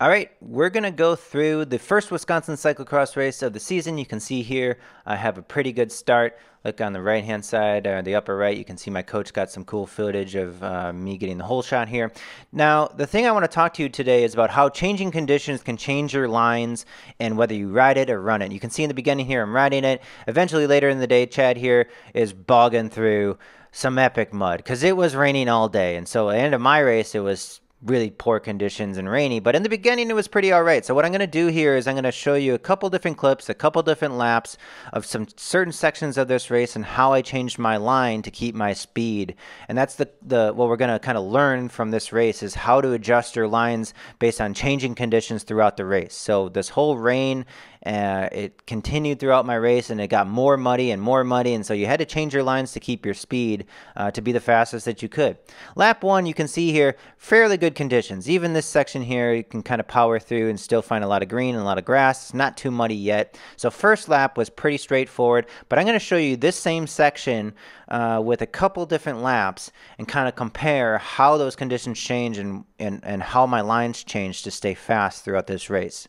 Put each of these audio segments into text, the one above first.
All right, we're going to go through the first Wisconsin cyclocross race of the season. You can see here I have a pretty good start. Look on the right-hand side, the upper right, you can see my coach got some cool footage of me getting the whole shot here. Now, the thing I want to talk to you today is about how changing conditions can change your lines and whether you ride it or run it. You can see in the beginning here I'm riding it. Eventually later in the day, Chad here is bogging through some epic mud because it was raining all day. And so at the end of my race, it was really poor conditions and rainy, but in the beginning it was pretty all right. So what I'm going to do here is I'm going to show you a couple different clips, a couple different laps of some certain sections of this race and how I changed my line to keep my speed. And that's what we're going to kind of learn from this race is how to adjust your lines based on changing conditions throughout the race. So this whole rain, it continued throughout my race and it got more muddy, and so you had to change your lines to keep your speed to be the fastest that you could. Lap 1, you can see here, fairly good conditions. Even this section here, you can kind of power through and still find a lot of green and a lot of grass. It's not too muddy yet. So first lap was pretty straightforward, but I'm going to show you this same section with a couple different laps and kind of compare how those conditions change and how my lines change to stay fast throughout this race.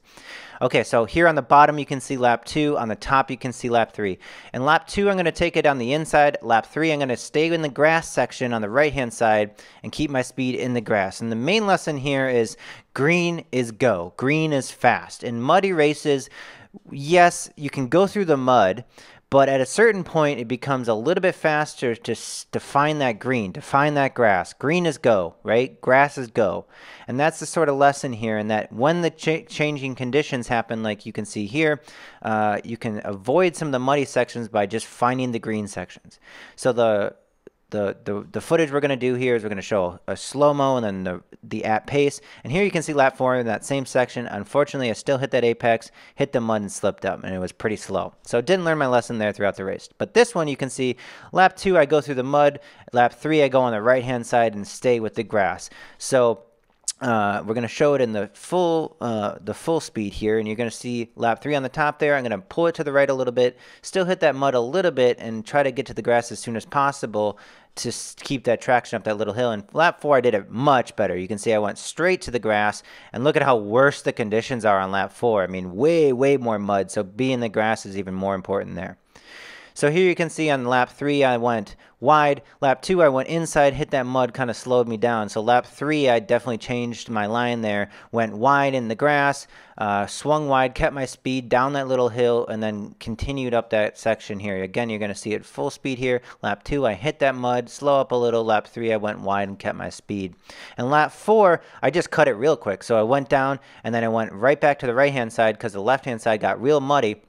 Okay, so here on the bottom you can see lap 2. On the top you can see lap 3. In lap 2 I'm going to take it on the inside. Lap 3 I'm going to stay in the grass section on the right hand side and keep my speed in the grass. And the main lesson here is green is go. Green is fast. In muddy races, yes, you can go through the mud, but at a certain point, it becomes a little bit faster to find that green, to find that grass. Green is go, right? Grass is go. And that's the sort of lesson here in that when the changing conditions happen, like you can see here, you can avoid some of the muddy sections by just finding the green sections. So the footage we're going to do here is we're going to show a slow-mo and then the at pace. And here you can see lap 4 in that same section. Unfortunately, I still hit that apex, hit the mud and slipped up, and it was pretty slow. So didn't learn my lesson there throughout the race. But this one you can see lap 2, I go through the mud. Lap 3, I go on the right-hand side and stay with the grass. So we're going to show it in the full speed here, and you're going to see lap 3 on the top there. I'm going to pull it to the right a little bit, still hit that mud a little bit, and try to get to the grass as soon as possible to keep that traction up that little hill. And lap 4, I did it much better. You can see I went straight to the grass, and look at how worse the conditions are on lap 4. I mean, way, way more mud, so being in the grass is even more important there. So here you can see on lap 3, I went wide. Lap 2, I went inside, hit that mud, kind of slowed me down. So lap 3, I definitely changed my line there, went wide in the grass, swung wide, kept my speed down that little hill, and then continued up that section here. Again, you're going to see it full speed here. Lap 2, I hit that mud, slow up a little. Lap 3, I went wide and kept my speed. And lap 4, I just cut it real quick. So I went down, and then I went right back to the right-hand side because the left-hand side got real muddy.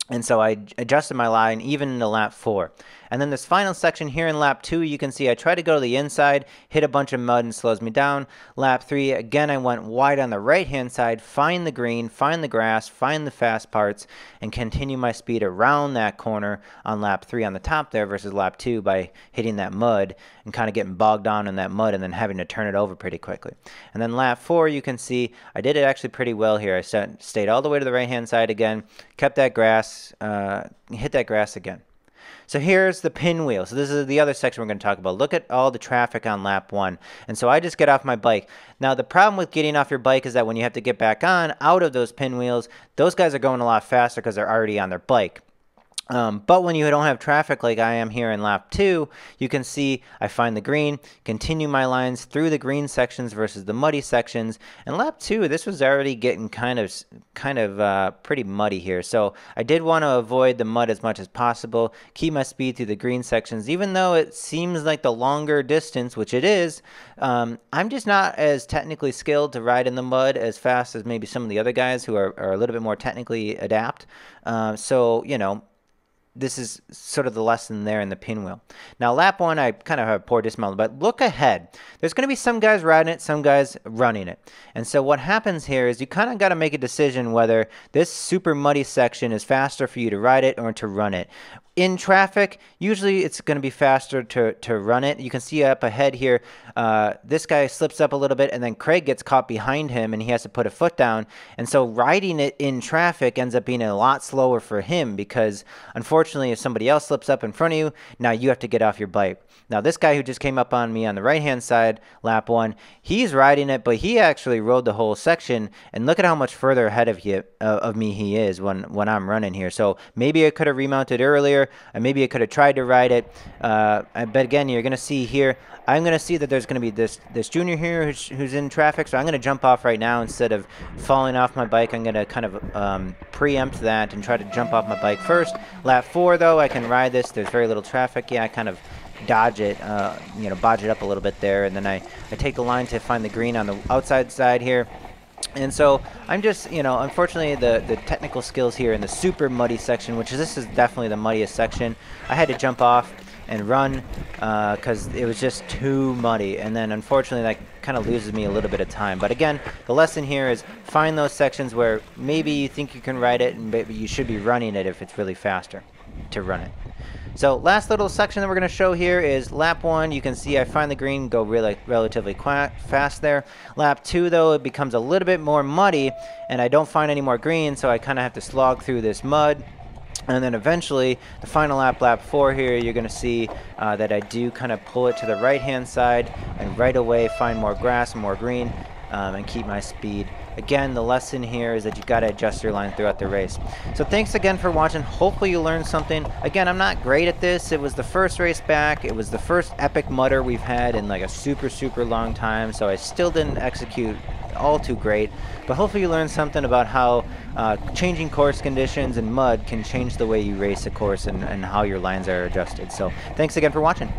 And so I adjusted my line even into lap 4. And then this final section here in lap 2, you can see I try to go to the inside, hit a bunch of mud and slows me down. Lap 3, again, I went wide on the right-hand side, find the green, find the grass, find the fast parts, and continue my speed around that corner on lap 3 on the top there versus lap 2 by hitting that mud and kind of getting bogged down in that mud and then having to turn it over pretty quickly. And then lap 4, you can see I did it actually pretty well here. I stayed all the way to the right-hand side again, kept that grass, hit that grass again. So here's the pinwheel. So this is the other section we're going to talk about. Look at all the traffic on lap 1. And so I just get off my bike. Now the problem with getting off your bike is that when you have to get back on out of those pinwheels, those guys are going a lot faster because they're already on their bike. But when you don't have traffic like I am here in lap 2, you can see I find the green, continue my lines through the green sections versus the muddy sections. And lap 2, this was already getting kind of pretty muddy here. So I did want to avoid the mud as much as possible, keep my speed through the green sections, even though it seems like the longer distance, which it is. I'm just not as technically skilled to ride in the mud as fast as maybe some of the other guys who are a little bit more technically adept. So, you know, this is sort of the lesson there in the pinwheel. Now, lap 1, I kind of have a poor dismount, but look ahead. There's going to be some guys riding it, some guys running it. And so what happens here is you kind of got to make a decision whether this super muddy section is faster for you to ride it or to run it. in traffic, usually it's going to be faster to run it. You can see up ahead here, this guy slips up a little bit, and then Craig gets caught behind him, and he has to put a foot down. And so riding it in traffic ends up being a lot slower for him because, unfortunately, if somebody else slips up in front of you, now you have to get off your bike. Now, this guy who just came up on me on the right-hand side, lap 1, he's riding it, but he actually rode the whole section, and look at how much further ahead of me he is when I'm running here. So maybe I could have remounted earlier, and maybe I could have tried to ride it. But again, you're going to see here, I'm going to see that there's going to be this junior here who's in traffic, so I'm going to jump off right now instead of falling off my bike. I'm going to kind of preempt that and try to jump off my bike first. Lap 4, though, I can ride this. There's very little traffic. Yeah, I kind of dodge it, bodge it up a little bit there, and then I take the line to find the green on the outside side here. And so I'm just, unfortunately the technical skills here in the super muddy section, this is definitely the muddiest section, I had to jump off and run because it was just too muddy, and then unfortunately that kind of loses me a little bit of time. But again, the lesson here is find those sections where maybe you think you can ride it, and maybe you should be running it if it's really faster to run it. So last little section that we're going to show here is lap 1. You can see I find the green, go relatively fast there. Lap 2, though, it becomes a little bit more muddy, and I don't find any more green, so I kind of have to slog through this mud. And then eventually, the final lap, lap 4 here, you're going to see that I do kind of pull it to the right-hand side and right away find more grass and more green and keep my speed. Again, the lesson here is that you got to adjust your line throughout the race. So thanks again for watching. Hopefully you learned something. Again, I'm not great at this. It was the first race back. It was the first epic mudder we've had in like a super long time, so I still didn't execute all too great. But hopefully you learned something about how changing course conditions and mud can change the way you race a course and how your lines are adjusted. So thanks again for watching.